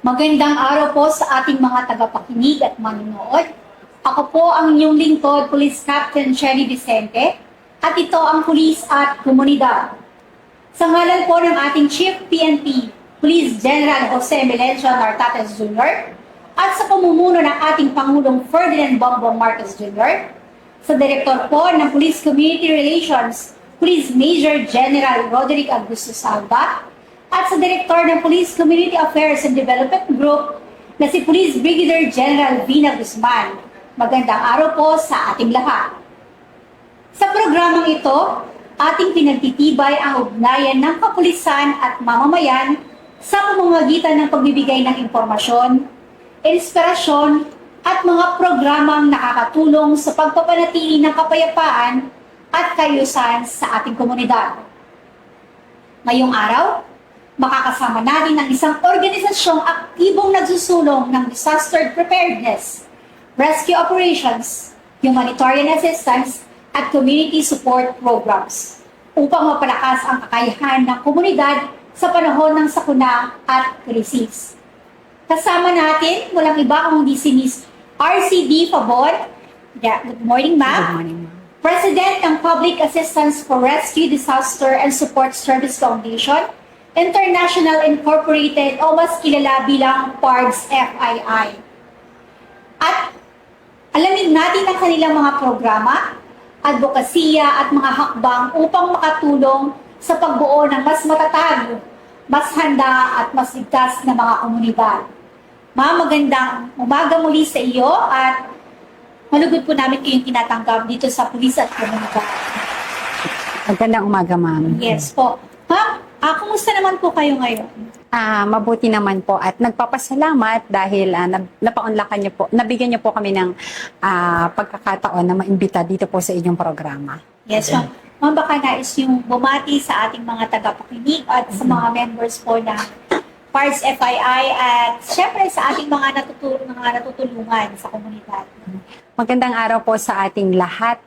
Magandang araw po sa ating mga tagapakinig at manonood. Ako po ang inyong lingkod, Police Captain Shelly Vicente, at ito ang Pulis at Komunidad. Sa ngalan po ng ating Chief PNP, Police General Jose Melencio Nartates Jr., at sa pamumuno ng ating Pangulong Ferdinand Bongbong Marcos Jr., sa Direktor po ng Police Community Relations, Police Major General Roderick Augusto Salva, at sa Direktor ng Police Community Affairs and Development Group na si Police Brigadier General Vina Guzman. Magandang araw po sa ating lahat. Sa programang ito, ating pinagtitibay ang ugnayan ng kapulisan at mamamayan sa pamamagitan ng pagbibigay ng impormasyon, inspirasyon, at mga programang nakakatulong sa pagpapanatili ng kapayapaan at kaayusan sa ating komunidad. Ngayong araw, makakasama natin ang isang organisasyong aktibong nagsusulong ng disaster preparedness, rescue operations, humanitarian assistance, at community support programs upang mapalakas ang kakayahan ng komunidad sa panahon ng sakuna at krisis. Kasama natin, walang iba kundi si Ms. RCD Fabon. Good morning, ma'am. Good morning, ma'am. President ng Public Assistance for Rescue, Disaster, and Support Service Foundation, International Incorporated o mas kilala bilang PARDS FII. At alamin natin ang kanilang mga programa, advokasya at mga hakbang upang makatulong sa pagbuo ng mas matatag, mas handa at mas ligtas na mga komunidad. Ma'am, magandang umaga muli sa iyo at malugod po namin kayong tinatanggap dito sa Pulis at Komunidad. Magandang umaga, ma'am. Yes po. Ma'am, kumusta naman po kayo ngayon? Mabuti naman po at nagpapasalamat dahil napaunlakan niyo po, nabigyan niyo po kami ng pagkakataon na maimbita dito po sa inyong programa. Yes, ma'am. Ma'am, baka nais yung bumati sa ating mga tagapakinig at sa mga members po ng PARDS FII at syempre sa ating mga natutulungan sa komunidad. Magandang araw po sa ating lahat.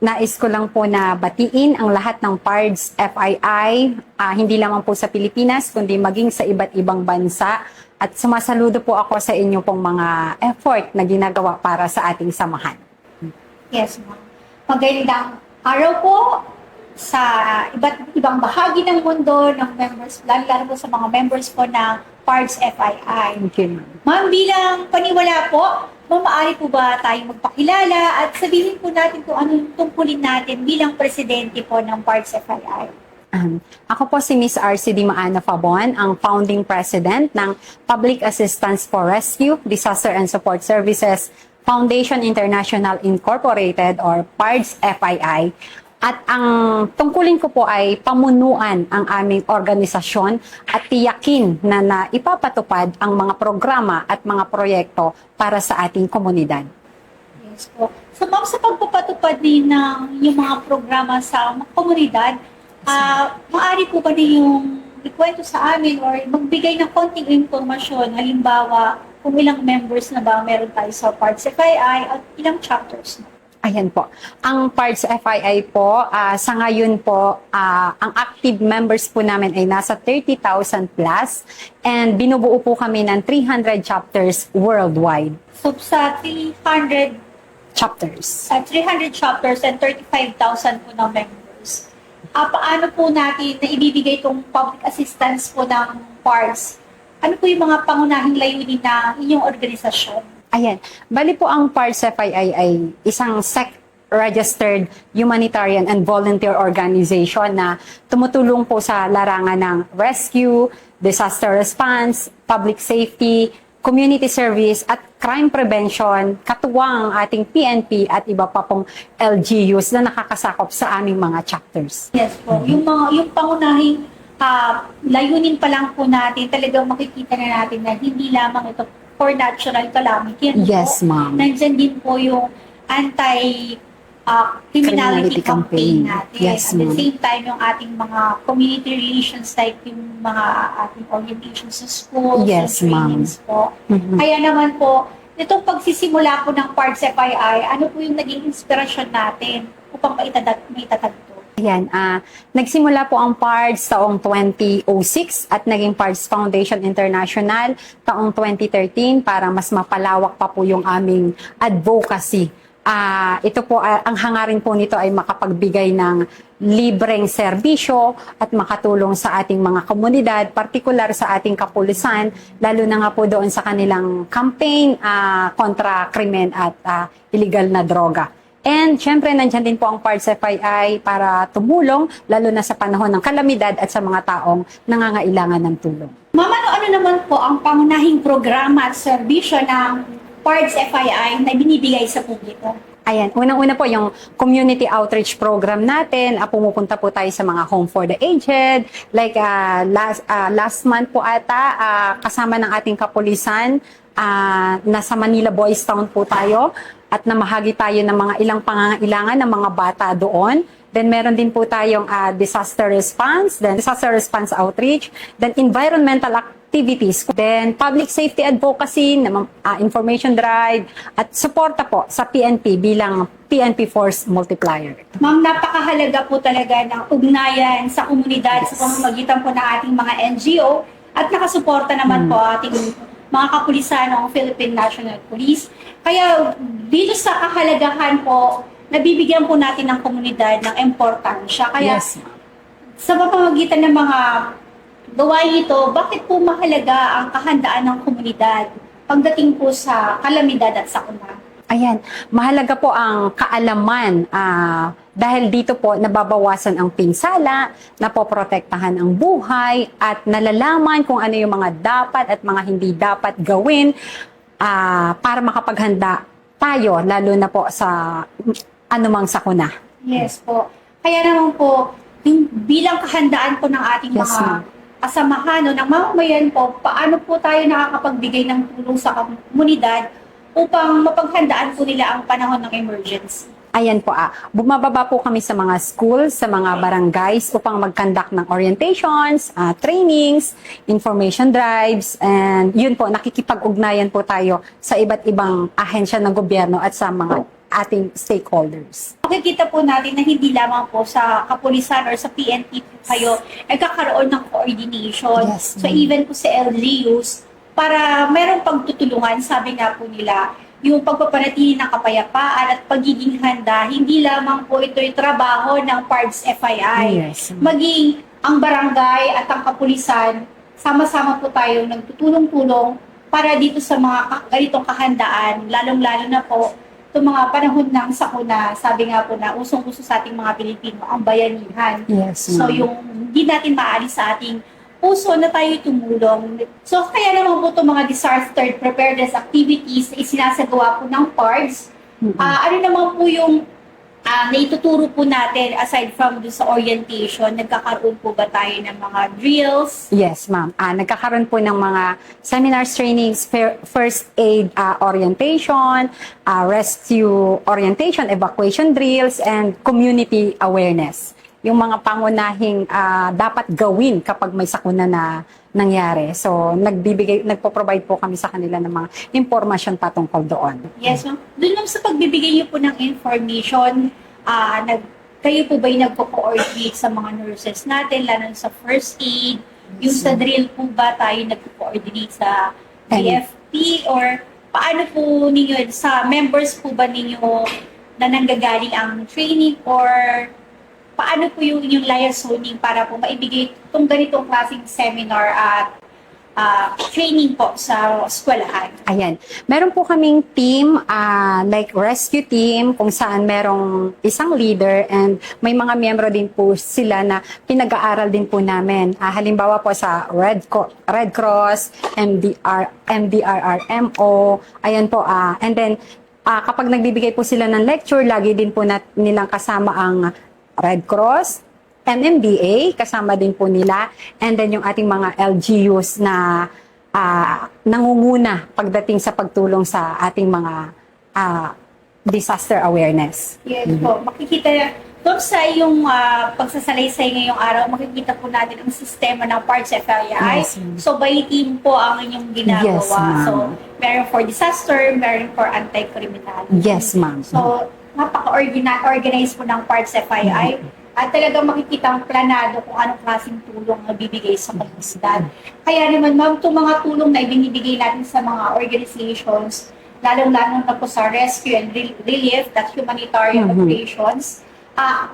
Nais ko lang po na batiin ang lahat ng PARDS FII, hindi lamang po sa Pilipinas, kundi maging sa iba't ibang bansa. At sumasaludo po ako sa inyo pong mga effort na ginagawa para sa ating samahan. Yes, ma'am. Magandang araw po sa iba't ibang bahagi ng mundo ng members, lalo po sa mga members po ng PARDS FII. Thank you, ma'am. Ma'am, bilang paniwala po, maaari po ba tayong magpakilala at sabihin po natin kung anong tungkulin natin bilang presidente po ng PARDS FII? Ako po si Ms. RCD Maana Fabon, ang founding president ng Public Assistance for Rescue, Disaster and Support Services Foundation International Incorporated or PARDS FII. At ang tungkulin ko po ay pamunuan ang aming organisasyon at tiyakin na ipapatupad ang mga programa at mga proyekto para sa ating komunidad. Yes po. So ma'am, sa pagpapatupad din ng yung mga programa sa komunidad, maaari po ba yung ikwento sa amin or magbigay ng konting impormasyon, halimbawa kung ilang members na ba meron tayo sa PARDS FII at ilang chapters na? Ayan po. Ang PARDS FII po, sa ngayon po, ang active members po namin ay nasa 30,000 plus and binubuo po kami ng 300 chapters worldwide. So sa 300 Chapters. 300 chapters and 35,000 po na members. Paano po natin na ibibigay itong public assistance po ng PARDS? Ano po yung mga pangunahing layunin ng inyong organisasyon? Ayan. Bali po ang PARDS FII ay isang SEC-registered humanitarian and volunteer organization na tumutulong po sa larangan ng rescue, disaster response, public safety, community service at crime prevention, katuwang ang ating PNP at iba pa pong LGUs na nakakasakop sa aming mga chapters. Yes po. Yung pangunahing layunin pa lang po natin, talagang makikita na natin na hindi lamang ito for natural calamity. Yes, ma'am. Nandyan din po yung anti-criminality campaign natin. Yes, At the ma'am. same time, yung ating mga community relations like yung mga ating orientations sa schools, Yes, and ma'am. trainings po. Mhm. Kaya naman po, itong pagsisimula po ng PARDS FII, ano po yung naging inspirasyon natin upang maitatag to? Ayan, nagsimula po ang PARDS taong 2006 at naging PARDS Foundation International taong 2013 para mas mapalawak pa po yung aming advocacy. Ito po, ang hangarin po nito ay makapagbigay ng libreng serbisyo at makatulong sa ating mga komunidad, partikular sa ating kapulisan, lalo na nga po doon sa kanilang campaign kontra krimen at illegal na droga. And syempre, nandyan din po ang PARDS FII para tumulong, lalo na sa panahon ng kalamidad at sa mga taong nangangailangan ng tulong. Ma'am, ano naman po ang pangunahing programa at serbisyo ng PARDS FII na binibigay sa publiko? Ayan, unang-una po yung community outreach program natin. Pumupunta po tayo sa mga home for the aged. Like last month po ata, kasama ng ating kapulisan, nasa Manila Boys Town po tayo at namahagi tayo ng mga ilang pangangailangan ng mga bata doon. Then meron din po tayong disaster response, then disaster response outreach, then environmental activities, then public safety advocacy, information drive, at suporta po sa PNP bilang PNP Force Multiplier. Ma'am, napakahalaga po talaga ng ugnayan sa komunidad sa pamamagitan po ng ating mga NGO at nakasuporta naman po ating mga kapulisan ng Philippine National Police. Kaya dito sa kahalagahan po, nabibigyan po natin ng komunidad ng importansya. Kaya Yes. sa pamamagitan ng mga gawain ito, bakit po mahalaga ang kahandaan ng komunidad pagdating po sa kalamidad at sakuna? Ayan, mahalaga po ang kaalaman dahil dito po nababawasan ang pinsala, napoprotektahan ang buhay at nalalaman kung ano yung mga dapat at mga hindi dapat gawin para makapaghanda tayo, lalo na po sa anumang sakuna. Yes po. Kaya naman po, yung bilang kahandaan po ng ating Yes, mga ma'am. kasamahan ng mamamayan po, paano po tayo nakakapagbigay ng tulong sa komunidad upang mapaghandaan po nila ang panahon ng emergency? Ayan po, bumababa po kami sa mga schools, sa mga barangays upang mag-conduct ng orientations, trainings, information drives, and yun po, nakikipag-ugnayan po tayo sa iba't ibang ahensya ng gobyerno at sa mga ating stakeholders. Makikita po natin na hindi lamang po sa kapulisan or sa PNP po kayo nagkakaroon ng coordination. Yes, So ma'am. even po sa LGUs, para merong pagtutulungan, sabi nga po nila, yung pagpapanatili ng kapayapaan at pagiging handa, hindi lamang po ito'y trabaho ng PARDS FII. Yes. Maging ang barangay at ang kapulisan, sama-sama po tayo nagtutulong-tulong para dito sa mga ganitong kahandaan, lalong-lalo na po itong mga panahon ng sakuna, sabi nga po na usong-uso sa ating mga Pilipino, ang bayanihan. Yes, So ma'am. yung hindi natin maalis sa ating puso na tayo tumulong. So kaya naman po itong mga disaster preparedness activities na isinasagawa po ng PARDS. Ano naman po yung naituturo po natin aside from dun sa orientation, nagkakaroon po ba tayo ng mga drills? Yes, ma'am. Nagkakaroon po ng mga seminars, trainings, first aid orientation, rescue orientation, evacuation drills, and community awareness. Yung mga pangunahing dapat gawin kapag may sakuna na nangyari. So, nagpo-provide po kami sa kanila ng mga impormasyon patungkol doon. Yes, ma'am. Doon lang sa pagbibigay niyo po ng information, kayo po ba yung nagpo-coordinate sa mga nurses natin, lalo sa first aid? Yung sa drill po ba tayo nagpo-coordinate sa AFP? Or paano po ninyo, sa members po ba ninyo na nanggagaling ang training? Or paano po yung inyong liaising para po maibigay itong ganitong klaseng seminar at training po sa eskwelahan? Ayan. Meron po kaming team, like rescue team, kung saan merong isang leader and may mga miyembro din po sila na pinag-aaral din po namin. Halimbawa po sa Red Cross, MDRRMO, ayan po. And then, kapag nagbibigay po sila ng lecture, lagi din po nilang kasama ang Red Cross, MMDA, kasama din po nila, and then yung ating mga LGUs na nangunguna pagdating sa pagtulong sa ating mga disaster awareness. Yes po. Makikita doon sa yung pagsasalaysay ngayong araw, makikita po natin ang sistema ng PARDS FII. Yes, ma'am. So, by team po ang inyong ginagawa. Yes, ma'am. So, meron for disaster, meron for anti-criminality. Yes, ma'am. So, napaka-organize po ng PARDS FII. at talagang makikita ang planado kung anong klaseng tulong na bibigay sa komunidad. Kaya naman ma'am, itong mga tulong na ibinibigay natin sa mga organizations, lalong-lalo na po sa rescue and relief, that humanitarian operations,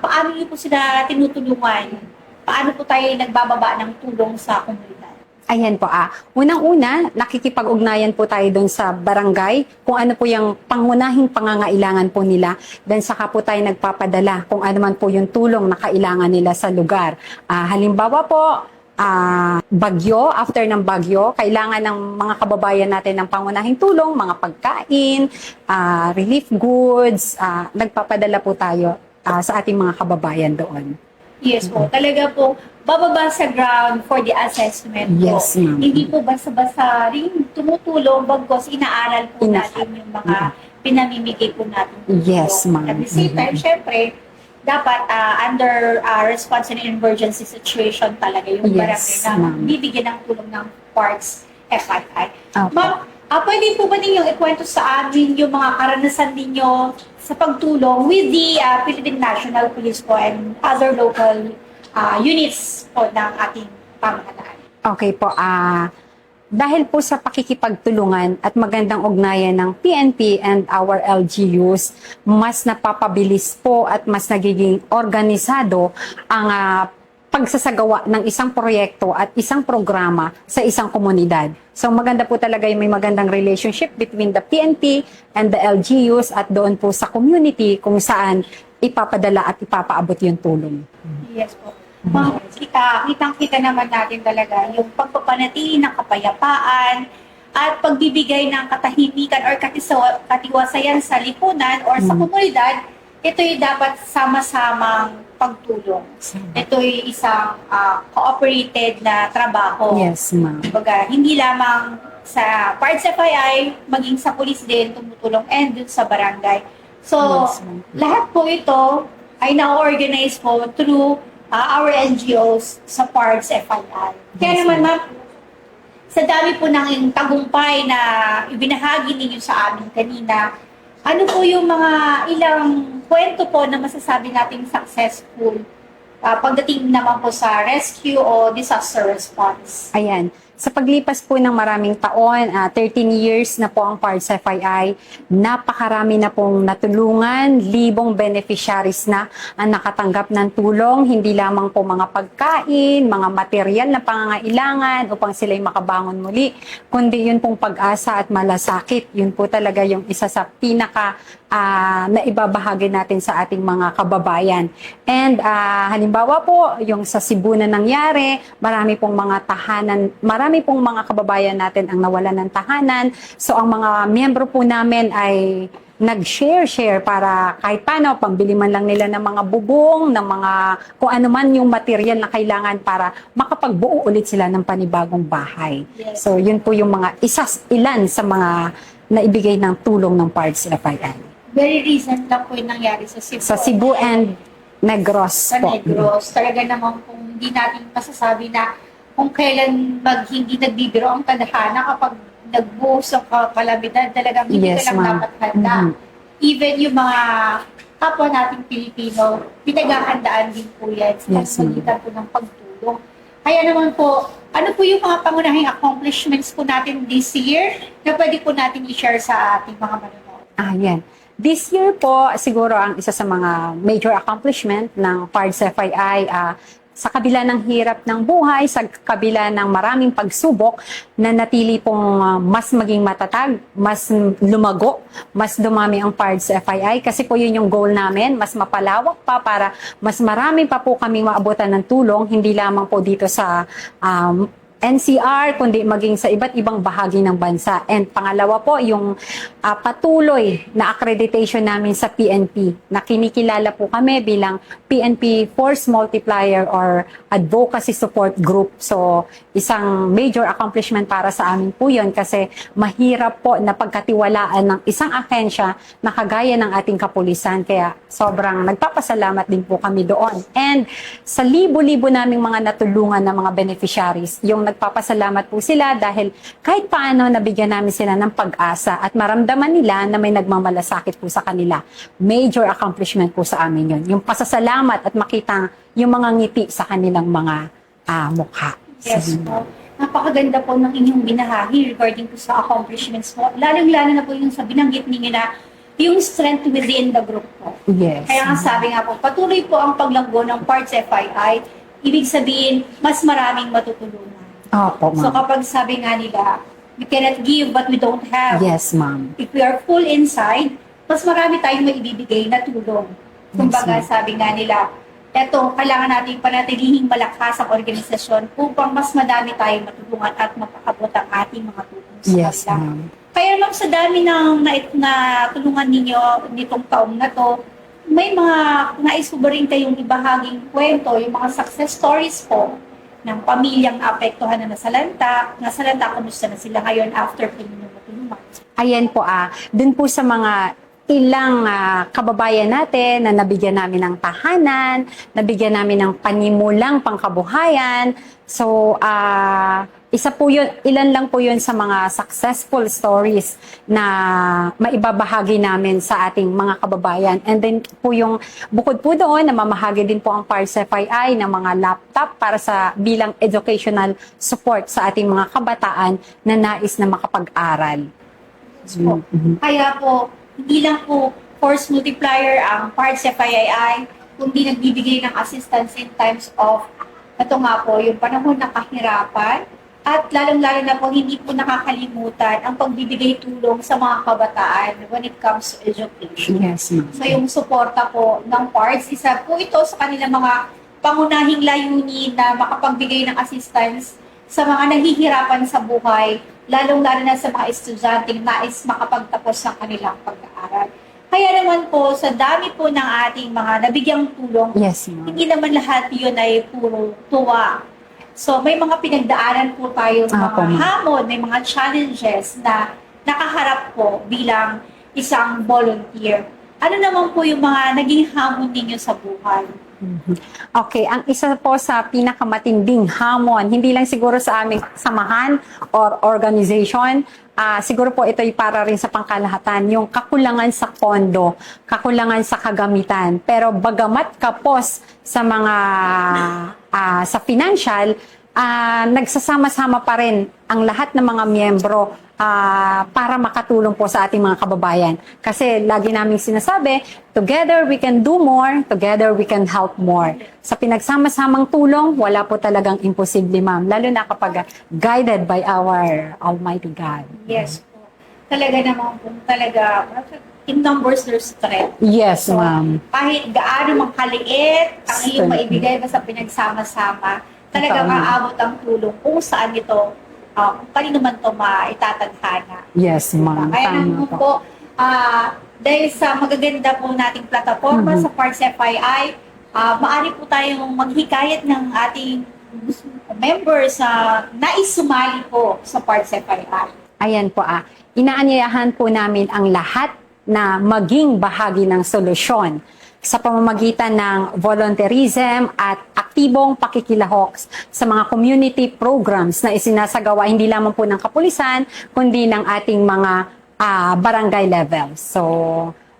paano niyo po sila tinutulungan? Paano po tayo nagbababa ng tulong sa komunidad? Ayan po. Unang-una, nakikipag-ugnayan po tayo doon sa barangay kung ano po yung pangunahing pangangailangan po nila. Then saka po tayo nagpapadala kung ano man po yung tulong na kailangan nila sa lugar. Halimbawa po, bagyo, after ng bagyo, kailangan ng mga kababayan natin ng pangunahing tulong, mga pagkain, relief goods, nagpapadala po tayo sa ating mga kababayan doon. Yes po, talaga po, bababa sa ground for the assessment po. Yes, ma'am. Hindi po basta-basta rin tumutulong, bagkos inaaral po natin yung mga pinamimigay po natin. Yes, ma'am. At the same time, syempre, dapat under response and emergency situation talaga yung Yes, barangay na ma'am. bibigyan ng tulong ng parts FII. Opo. Ma'am, pwede po ba ninyong ikwento sa amin yung mga karanasan ninyo sa pagtulong with the Philippine National Police po and other local units po ng ating pamahalaan? Okay po. Dahil po sa pakikipagtulungan at magandang ugnayan ng PNP and our LGUs, mas napapabilis po at mas nagiging organisado ang pagsasagawa ng isang proyekto at isang programa sa isang komunidad. So maganda po talaga yung may magandang relationship between the PNP and the LGUs at doon po sa community kung saan ipapadala at ipapaabot yung tulong. Yes po. Ma'am, kitang-kita naman natin talaga yung pagpapanatili ng kapayapaan at pagbibigay ng katahimikan or katiwasayan sa lipunan or sa komunidad, ito'y dapat sama-samang pagtulong. Ito'y isang cooperated na trabaho. Yes, ma'am. Kumbaga, hindi lamang sa parts FII, maging sa police din tumutulong and dun sa barangay. So, Yes, ma'am. lahat po ito ay na-organize po through our NGOs sa parts FII. Kaya Yes, naman ma'am, sa dami po ng tagumpay na ibinahagi ninyo sa amin kanina, ano po yung mga ilang kwento po na masasabi nating successful pagdating naman po sa rescue o disaster response? Ayan. Sa paglipas po ng maraming taon, 13 years na po ang PARS FII, napakarami na pong natulungan, libong beneficiaries na ang nakatanggap ng tulong, hindi lamang po mga pagkain, mga material na pangangailangan upang sila'y makabangon muli, kundi yun pong pag-asa at malasakit. Yun po talaga yung isa sa pinaka na ibabahagi natin sa ating mga kababayan. And halimbawa po, yung sa Cebu na nangyari, marami pong mga kababayan natin ang nawalan ng tahanan. So ang mga miyembro po namin ay nag-share para kahit paano, pambili man lang nila ng mga bubong, ng mga kung ano man yung material na kailangan para makapagbuo ulit sila ng panibagong bahay. Yes. So yun po yung mga ilan sa mga naibigay ng tulong ng PARS FII. Very recent lang po yung nangyari sa Cebu. Sa Cebu and Negros sa po. Negros. Talaga naman kung hindi natin masasabi na kung kailan hindi nagbibiro ang tadhana kapag nagbuhos ang kalamidad, talagang hindi Yes, ka lang ma'am. dapat handa. Even yung mga kapwa nating Pilipino, pinaghahandaan din po yan sa Yes, ma'am. pagpagitan po ng pagtulong. Kaya naman po, ano po yung mga pangunahing accomplishments po natin this year na pwede po natin i-share sa ating mga manonood? Yan. This year po, siguro ang isa sa mga major accomplishment ng PARS FII, sa kabila ng hirap ng buhay, sa kabila ng maraming pagsubok, na natili pong mas maging matatag, mas lumago, mas dumami ang PARS FII. Kasi po yun yung goal namin, mas mapalawak pa para mas marami pa po kaming maabutan ng tulong, hindi lamang po dito sa NCR, kundi maging sa iba't ibang bahagi ng bansa. And pangalawa po, yung patuloy na accreditation namin sa PNP, na kinikilala po kami bilang PNP Force Multiplier or Advocacy Support Group. So, isang major accomplishment para sa amin po yun kasi mahirap po na pagkatiwalaan ng isang ahensya na kagaya ng ating kapulisan. Kaya sobrang nagpapasalamat din po kami doon. And sa libo-libo naming mga natulungan ng mga beneficiaries, yung nagpapasalamat po sila dahil kahit paano nabigyan namin sila ng pag-asa at maramdaman nila na may nagmamalasakit po sa kanila. Major accomplishment po sa amin yun. Yung pasasalamat at makita yung mga ngiti sa kanilang mga mukha. Yes po. Napakaganda po ng inyong binahahi regarding po sa accomplishments po. Lalong-lalo na po yung sa binanggit ninyo na yung strength within the group po. Yes. Kaya nga sabi nga po, patuloy po ang paglanggo ng Parts FII. Ibig sabihin, mas maraming matutulungan. Opo, So ma'am. kapag sabi nga nila, we cannot give what we don't have. Yes, ma'am. If we are full inside, mas marami tayong maibibigay na tulong. Kumbaga, Yes, sabi nga nila, eto, kailangan natin panatilihing malakas ang organisasyon upang mas madami tayong matulungan at mapakabot ang ating mga tulong sa Yes, kanila. ma'am. Kaya lang sa dami ng na tulungan ninyo nitong taong na to, may mga nais ko ba rin kayong ibahaging kwento, yung mga success stories po ng pamilyang apektuhan na nasalanta, kumusta na sila ngayon after po ninyo matulungan? Ayan po, dun po sa mga ilang kababayan natin na nabigyan namin ng tahanan, nabigyan namin ng panimulang pangkabuhayan. So, isa po yun, ilan lang po yun sa mga successful stories na maibabahagi namin sa ating mga kababayan. And then po yung, bukod po doon, namamahagi din po ang Parts FII ng mga laptop para sa bilang educational support sa ating mga kabataan na nais na makapag-aral. Po. Kaya po, hindi lang po force multiplier ang Parts FII, kundi nagbibigay ng assistance in times of, ito nga po, yung panahon ng kahirapan, at lalong-lalo na po, hindi po nakakalimutan ang pagbibigay tulong sa mga kabataan when it comes to education. Yes, ma'am. So yung suporta po ng Parts, isa po ito sa kanilang mga pangunahing layunin na makapagbigay ng assistance sa mga naghihirapan sa buhay, lalong-lalo na sa mga estudyanteng nais makapagtapos ng kanilang pag-aaral. Kaya naman po, sa dami po ng ating mga nabigyang tulong, Yes, ma'am. hindi naman lahat yun ay puro tuwa. So may mga pinagdaanan po tayo, mga Apo, ma'am. hamon, may mga challenges na nakaharap po bilang isang volunteer. Ano naman po yung mga naging hamon ninyo sa buhay? Okay, ang isa po sa pinakamatinding hamon, hindi lang siguro sa aming samahan or organization, siguro po ito ay para rin sa pangkalahatan, yung kakulangan sa pondo, kakulangan sa kagamitan. Pero bagamat kapos sa mga sa financial, nagsasama-sama pa rin ang lahat ng mga miyembro para makatulong po sa ating mga kababayan. Kasi lagi naming sinasabi, together we can do more, together we can help more. Sa pinagsama-samang tulong, wala po talagang imposible, ma'am. Lalo na kapag guided by our Almighty God. Yes po. Talaga naman po, talaga, in numbers there's strength. Yes, So, ma'am. kahit gaano mang kaliit ang iyong Strength. maibigay basta pinagsama-sama, talaga Totoo, ma'am. maabot ang tulong kung saan ito, kung kanino man ito maitatadhana. Yes, ma'am. Kaya Tama naman po. po, dahil sa magaganda po nating plataforma sa Parts FII, maaari po tayong maghikayat ng ating members na nais sumali po sa Parts FII. Ayan po inaanyayahan po namin ang lahat na maging bahagi ng solusyon sa pamamagitan ng volunteerism at aktibong pakikilahok sa mga community programs na isinasagawa hindi lamang po ng kapulisan, kundi ng ating mga barangay level. So,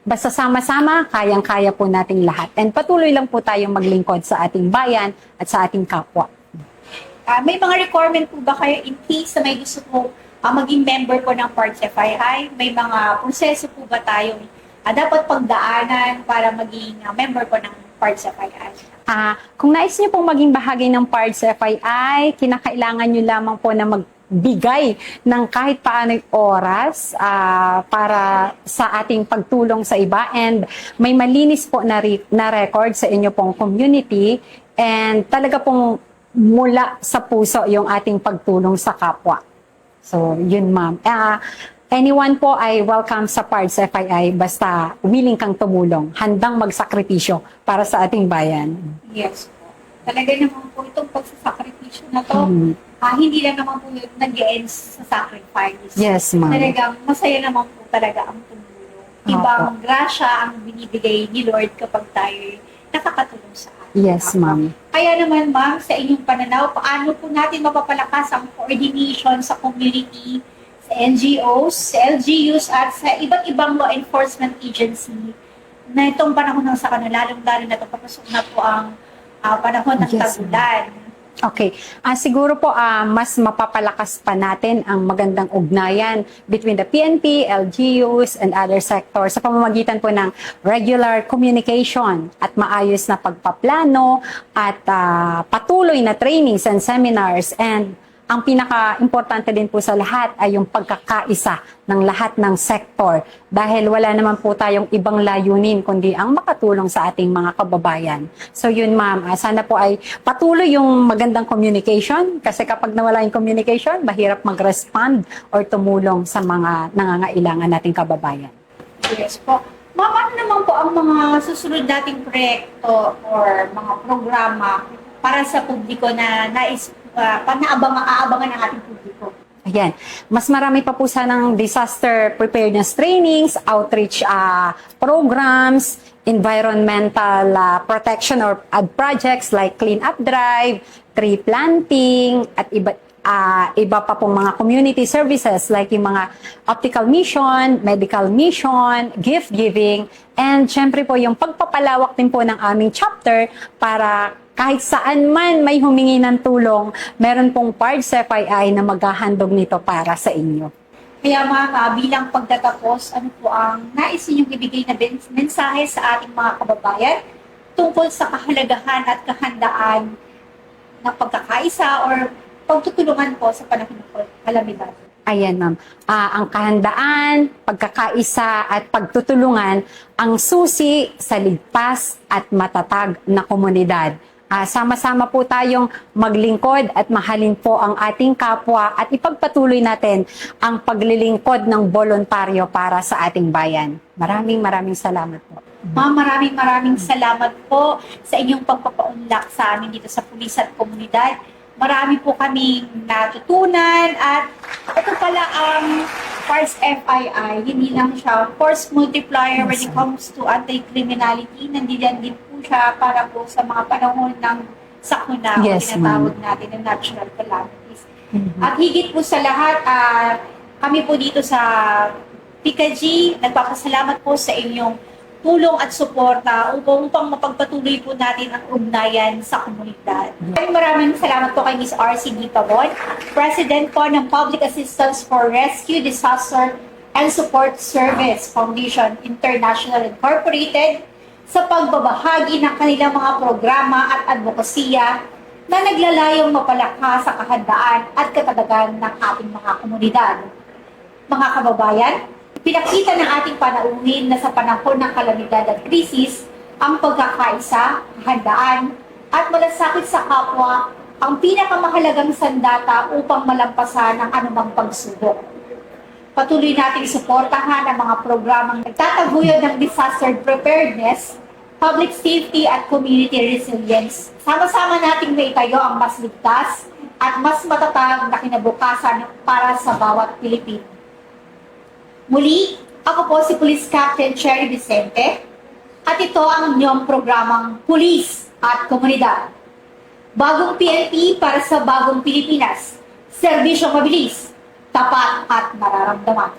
basta sama-sama, kayang-kaya po nating lahat. And patuloy lang po tayong maglingkod sa ating bayan at sa ating kapwa. May mga requirement po ba kayo in case na may gusto po maging member po ng Parts FII? May mga proseso po ba tayong dapat pagdaanan para maging member po ng Parts FII? Kung nais niyo pong maging bahagi ng Parts FII, kinakailangan niyo lamang po na magbigay ng kahit paano'y oras para sa ating pagtulong sa iba, and may malinis po na record sa inyo pong community, and talaga pong mula sa puso yung ating pagtulong sa kapwa. So, yun, ma'am. Anyone po ay welcome sa Parts FII basta willing kang tumulong, handang magsakripisyo para sa ating bayan. Yes po. Talaga naman po itong pagsasakripisyo na to, hindi lang naman po yung nag-end sa sacrifice. Yes, ma'am. Talagang masaya naman po talaga ang tumulong. Ibang grasya ang binibigay ni Lord kapag tayo nakakatulong sa atin. Yes, ma'am. Kaya naman, ma'am, sa inyong pananaw, paano po natin mapapalakas ang coordination sa community, sa NGOs, sa LGUs, at sa iba't ibang law enforcement agency na itong panahon ng sakuna, lalong-lalo na ito, papasok na po ang panahon ng Yes, tagulan. Okay. Siguro po mas mapapalakas pa natin ang magandang ugnayan between the PNP, LGUs, and other sectors sa pamamagitan po ng regular communication at maayos na pagpaplano at patuloy na trainings and seminars. And ang pinaka-importante din po sa lahat ay yung pagkakaisa ng lahat ng sektor dahil wala naman po tayong ibang layunin kundi ang makatulong sa ating mga kababayan. So yun ma'am, sana po ay patuloy yung magandang communication kasi kapag nawala yung communication, mahirap mag-respond or tumulong sa mga nangangailangan nating kababayan. Yes po. Ma'am, ano naman po ang mga susunod nating proyekto or mga programa para sa publiko na aabangan ng ating publiko? Ayan. Mas marami pa po sanang disaster preparedness trainings, outreach programs, environmental protection or projects like clean up drive, tree planting, at iba pa pong mga community services like yung mga optical mission, medical mission, gift giving, and syempre po yung pagpapalawak din po ng aming chapter para kahit saan man may humingi ng tulong, meron pong PARDS FII na maghahandog nito para sa inyo. Kaya mga bilang pagtatapos, ano po ang nais ninyong ibigay na mensahe sa ating mga kababayan tungkol sa kahalagahan at kahandaan ng pagkakaisa or pagtutulungan po sa panahon ng kalamidad? Ayan, ma'am. Ang kahandaan, pagkakaisa at pagtutulungan ang susi sa ligtas at matatag na komunidad. Sama-sama po tayong maglingkod at mahalin po ang ating kapwa at ipagpatuloy natin ang paglilingkod ng voluntaryo para sa ating bayan. Maraming salamat po. Ma'am, maraming salamat po sa inyong pagpapaunlak sa amin dito sa Pulis at Komunidad. Marami po kaming natutunan at ito pala ang PARDS FII, hindi lang siya force multiplier when it comes to anti-criminality. Nandiyan din po siya para po sa mga panahon ng sakuna o tinatawag natin ng natural calamities. At higit po sa lahat, kami po dito sa PICAG, nagpapasalamat po sa inyong tulong at suporta upang mapagpatuloy po natin ang ugnayan sa komunidad. Maraming salamat po kay Ms. R.C. Pabon, President po ng Public Assistance for Rescue, Disaster, and Support Service Foundation International Incorporated sa pagbabahagi ng kanilang mga programa at advokasya na naglalayong mapalakas sa kahandaan at katatagan ng ating mga komunidad. Mga kababayan, pinakita ng ating panauhin na sa panahon ng kalamidad at krisis, ang pagkakaisa, kahandaan, at malasakit sa kapwa ang pinakamahalagang sandata upang malampasan ang anumang pagsubok. Patuloy nating suportahan ang mga programang nagtataguyod ng disaster preparedness, public safety at community resilience. Sama-sama nating maitayo ang mas ligtas at mas matatag na kinabukasan para sa bawat Pilipino. Muli, ako po si Police Captain Cherry Vicente at ito ang inyong programang Pulis at Komunidad. Bagong PNP para sa bagong Pilipinas. Serbisyong mabilis, tapat at mararamdaman.